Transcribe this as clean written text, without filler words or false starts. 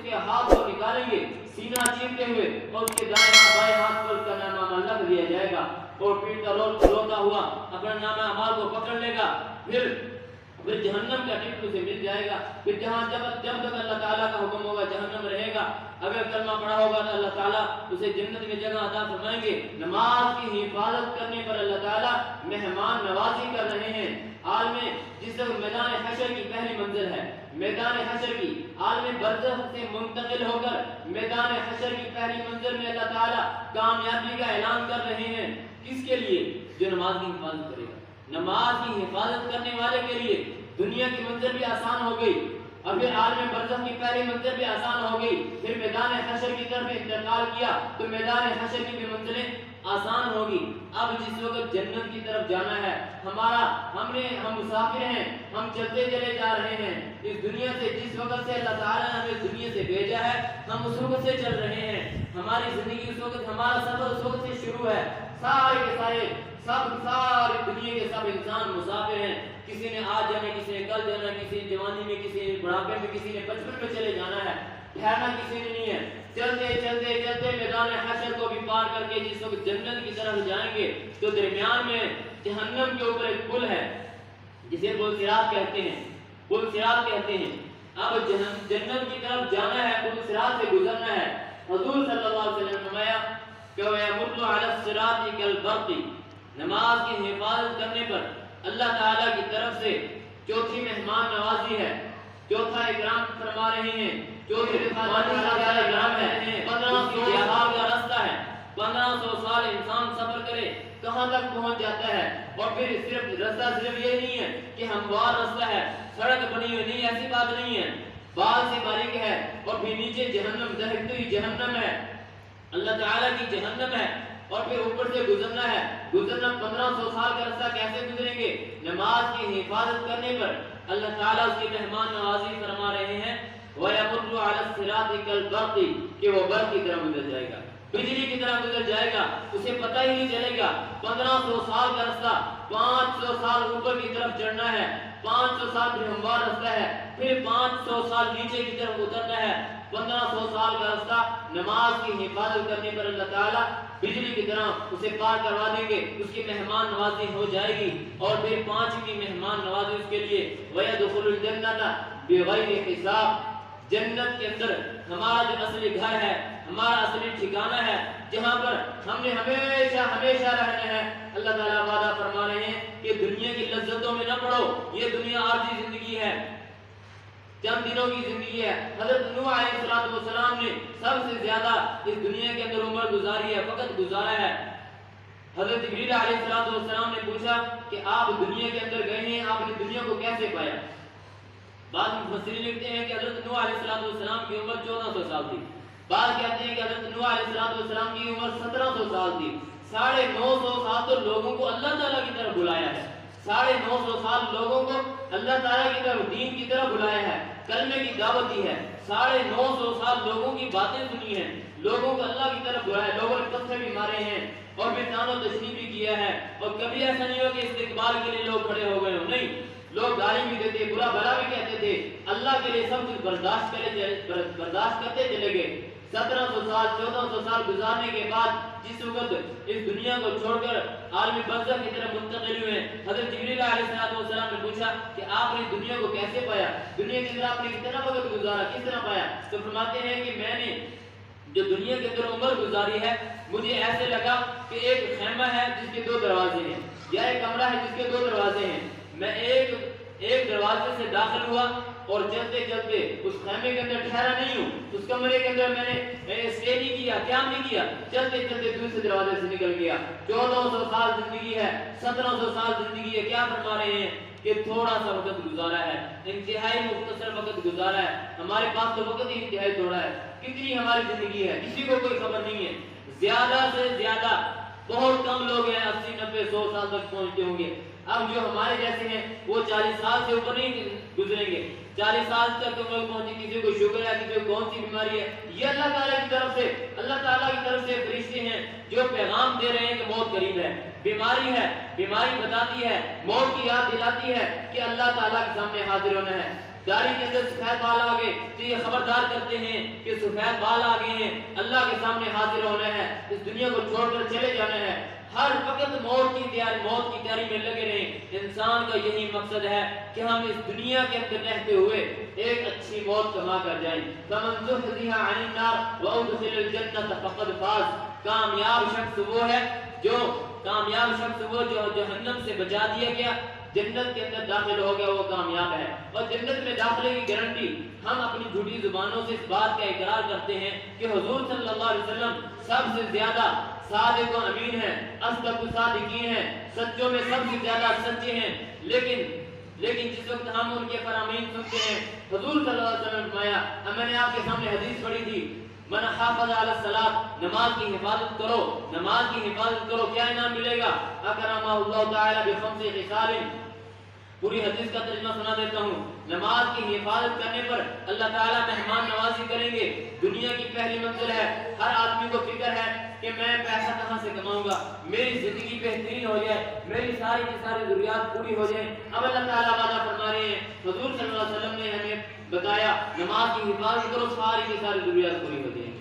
کے ہاتھ کو نکالیں گے سینہ چیرتے ہوئے اور اس کے بائیں ہاتھ پر کا نام اعمال رکھ دیا جائے گا اور پیٹ کا روتا ہوا اپنا نام اعمال کو پکڑ لے گا. پھر جہنم کا ٹکٹ اسے مل جائے گا. پھر جب تک اللہ تعالیٰ کا حکم ہوگا جہنم رہے گا. اگر کلمہ پڑھا ہوگا تو اللہ تعالیٰ اسے جنت میں جگہ عطا فرمائیں گے. نماز کی حفاظت کرنے پر اللہ تعالیٰ مہمان نوازی کر رہے ہیں. عالم جس وقت میدان حشر کی پہلی منزل ہے, میدان حشر کی عالم برزخ سے منتقل ہو کر میدان حشر کی پہلی منزل میں اللہ تعالیٰ کامیابی کا اعلان کر رہے ہیں. کس کے لیے؟ جو نماز کی حفاظت کرے گا. نماز کی حفاظت کرنے والے کے لیے دنیا کی منزل بھی آسان ہو گئی اور پھر عالم برزخ کی پہلی منزل بھی آسان ہو گئی. پھر میدان حشر کی طرف انتقال کیا تو میدان حشر کی بھی منزلیں آسان ہوگی. اب جس وقت جنت کی طرف جانا ہے, ہم مسافر ہیں, ہم چلتے چلے جا رہے ہیں اس دنیا سے. جس وقت سے اللہ تعالیٰ نے ہمیں دنیا سے بھیجا ہے ہم اس وقت سے چل رہے ہیں. ہماری زندگی اس وقت, ہمارا سفر اس وقت سے شروع ہے. سارے کے سارے ساری دنیا کے سب انسان مسافر ہیں. کسی نے آج جانا, کسی نے کل جانا, کسی نے جوانی میں, کسی نے بڑھاپے میں, کسی نے بچپن میں چلے جانا ہے. ٹھہرنا کسی نے نہیں ہے. چلتے چلتے چلتے میدان حشر کو بھی پار کر کے جس وقت جنت کی طرف جائیں گے تو درمیان میں جہنم کے اوپر ایک پل ہے جسے پل صراط کہتے ہیں. پل صراط کہتے ہیں. اب جنت کی طرف جانا ہے, پل صراط سے گزرنا ہے. حضور صلی اللہ علیہ وسلم نے فرمایا کہ وَيَمُرُّ عَلَى الصِّرَاطِ كَالْبَرْقِ. نماز کی حفاظت کرنے پر اللہ تعالیٰ کی طرف سے چوتھی مہمان نوازی ہے, چوتھا اکرام فرما رہے ہیں, چوتھی اکرام ہے. 1500 سال کا راستہ ہے, 1500 سال انسان سفر کرے کہاں تک پہنچ جاتا ہے. اور پھر صرف راستہ صرف یہ نہیں ہے کہ ہموار راستہ ہے, سڑک بنی ہوئی نہیں, ایسی بات نہیں ہے. بال سے باریک ہے اور پھر نیچے جہنم, دہکتی ہوئی جہنم ہے, اللہ تعالیٰ کی جہنم ہے. اور پھر اوپر سے گزرنا ہے. گزرنا 1500 سال کا راستہ کیسے گزریں گے؟ نماز کی حفاظت کرنے پر اللہ تعالیٰ اس کی مہمان نوازی فرما رہے ہیں. وَيَمُرُّ عَلَى الصِّرَاطِ كَالْبَرْقِ کہ وہ برق کی طرح گزر جائے گا, بجلی کی طرح گزر جائے گا, اسے پتہ ہی نہیں چلے گا. 1500 سال کا راستہ, 500 سال اوپر کی طرف چڑھنا ہے, 500 سال پھر ہموار راستہ ہے, پھر 500 سال نیچے کی طرف اترنا ہے. 1500 سال کا راستہ نماز کی حفاظت کرنے پر اللہ تعالیٰ بجلی کی طرح اسے پار کروا دیں گے, اس کی مہمان نوازی ہو جائے گی. اور پھر 5ویں مہمان نوازی اس کے لیے وَيَدْخُلُ الْجَنَّةَ بِغَيْرِ حِسَابٍ. جنت کے اندر ہمارا جو اصلی گھر ہے, ہمارا اصلی ٹھکانہ ہے, جہاں پر ہم نے ہمیشہ ہمیشہ رہنا ہے. اللہ تعالیٰ وعدہ فرما رہے ہیں کہ دنیا کی لذتوں میں نہ پڑو, یہ دنیا عارضی زندگی ہے, چند دنوں کی زندگی ہے. حضرت نوح علیہ السلام نے سب سے زیادہ اس دنیا کے اندر عمر گزاری ہے, وقت گزارا ہے. حضرت جبریل علیہ السلام نے پوچھا کہ آپ دنیا کے اندر گئے ہیں, آپ نے دنیا کو کیسے پایا؟ بعض مفسرین لکھتے ہیں کہ حضرت نوح علیہ السلام کی عمر 1400 سال تھی. بعض کہتے ہیں کہ حضرت نوح علیہ السلام کی عمر 1700 سال تھی. 950 سال تو لوگوں کو اللہ تعالیٰ کی طرف بلایا ہے. 950 سال لوگوں کو اللہ تعالیٰ کی طرف, دین کی طرف بلایا ہے, کلمے کی دعوت دی ہے. 950 سال لوگوں کی باتیں سنی ہیں, لوگوں کو اللہ کی طرف بلایا, لوگوں نے پتھر بھی مارے ہیں اور پھر تان و تشریح بھی کیا ہے. اور کبھی ایسا نہیں ہو کہ استقبال کے لیے لوگ کھڑے ہو گئے ہوں, نہیں, لوگ گالی بھی دیتے, برا بھلا بھی کہتے تھے. اللہ کے لیے سب کچھ برداشت کرتے چلے گئے. 1700 سال 1400 سال گزارنے کے بعد جس وقت اس دنیا کو چھوڑ کر عالم برزخ کی طرف منتقل ہوئے, حضرت جبریل علیہ السلام نے پوچھا کہ آپ نے دنیا کو کیسے پایا, دنیا کے اندر آپ نے کتنا وقت گزارا, کس طرح پایا؟ تو فرماتے ہیں کہ میں نے جو دنیا کے اندر عمر گزاری ہے, مجھے ایسے لگا کہ ایک خیمہ ہے جس کے 2 دروازے ہیں, یا ایک کمرہ ہے جس کے 2 دروازے ہیں. میں ایک دروازے سے داخل ہوا اور چلتے چلتے اس خیمے کے اندر ٹھہرا نہیں ہوں, اس کمرے کے اندر میں نے اسٹے نہیں کیا, قیام نہیں کیا, چلتے چلتے دوسرے دروازے سے نکل گیا. 1400 سال زندگی ہے, 1700 سال زندگی ہے. کیا فرما رہے ہیں کہ تھوڑا سا وقت گزارا ہے, انتہائی مختصر وقت گزارا ہے. ہمارے پاس تو وقت ہی انتہائی تھوڑا ہے. کتنی ہماری زندگی ہے کسی کو کوئی خبر نہیں ہے. زیادہ سے زیادہ بہت کم لوگ ہیں 80 90 100 سال تک پہنچتے ہوں گے. اب جو ہمارے جیسے ہیں وہ 40 سال سے اوپر نہیں گزریں گے. 40 سال تک تو لوگ پہنچے, کسی کو شوگر ہے, کسی کو کون سی بیماری ہے. یہ اللہ تعالیٰ کی طرف سے فرشتے ہیں جو پیغام دے رہے ہیں کہ موت قریب ہے. بیماری ہے, بیماری بتاتی ہے, موت کی یاد دلاتی ہے کہ اللہ تعالیٰ کے سامنے حاضر ہونا ہے. داڑھی کے اندر سفید بال آ گئے تو یہ خبردار کرتے ہیں کہ سفید بال آ گئے ہیں، اللہ کے سامنے حاضر ہونا ہے، اس دنیا کو چھوڑ کر چلے جانا ہے، ہر وقت موت کی تیاری میں لگے رہیں۔ انسان کا یہی مقصد ہے کہ ہم اس دنیا کے اندر رہتے ہوئے ایک اچھی موت کما کر جائیں۔ فَمَن زُحْزِحَ عَنِ النَّارِ وَأُدْخِلَ الْجَنَّةَ فَقَدْ فَازَ، کامیاب شخص وہ ہے جو جہنم سے بچا دیا گیا، جنت کے اندر داخل ہو گیا، وہ کامیاب ہے۔ اور جنت میں داخلے کی گارنٹی ہم اپنی جھوٹی زبانوں سے اس بات کا اقرار کرتے ہیں کہ حضور صلی اللہ علیہ وسلم سب سے زیادہ صادق و امین ہیں، اصدق الصادقین ہیں، سچوں میں سب سے زیادہ سچے ہیں، لیکن جس وقت ہم ان کے فرامین سنتے ہیں، حضور صلی اللہ علیہ وسلم نے فرمایا، میں نے آپ کے سامنے حدیث پڑھی تھی، من حافظ علی الصلاۃ، نماز کی حفاظت کرو، نماز کی حفاظت کرو، کیا انعام ملے گا؟ اکرمہ اللہ تعالی بخمس خصال، پوری حدیث کا ترجمہ سنا دیتا ہوں۔ نماز کی حفاظت کرنے پر اللہ تعالیٰ مہمان نوازی کریں گے۔ دنیا کی پہلی منزل ہے، ہر آدمی کو فکر ہے کہ میں پیسہ کہاں سے کماؤں گا، میری زندگی بہترین ہو جائے، میری ساری کی ساری ضروریات پوری ہو جائیں۔ اب اللہ تعالیٰ وعدہ فرما رہے ہیں، حضور صلی اللہ علیہ وسلم نے ہمیں بتایا نماز کی حفاظت کرو، ساری کی ساری ضروریات پوری ہو جائیں۔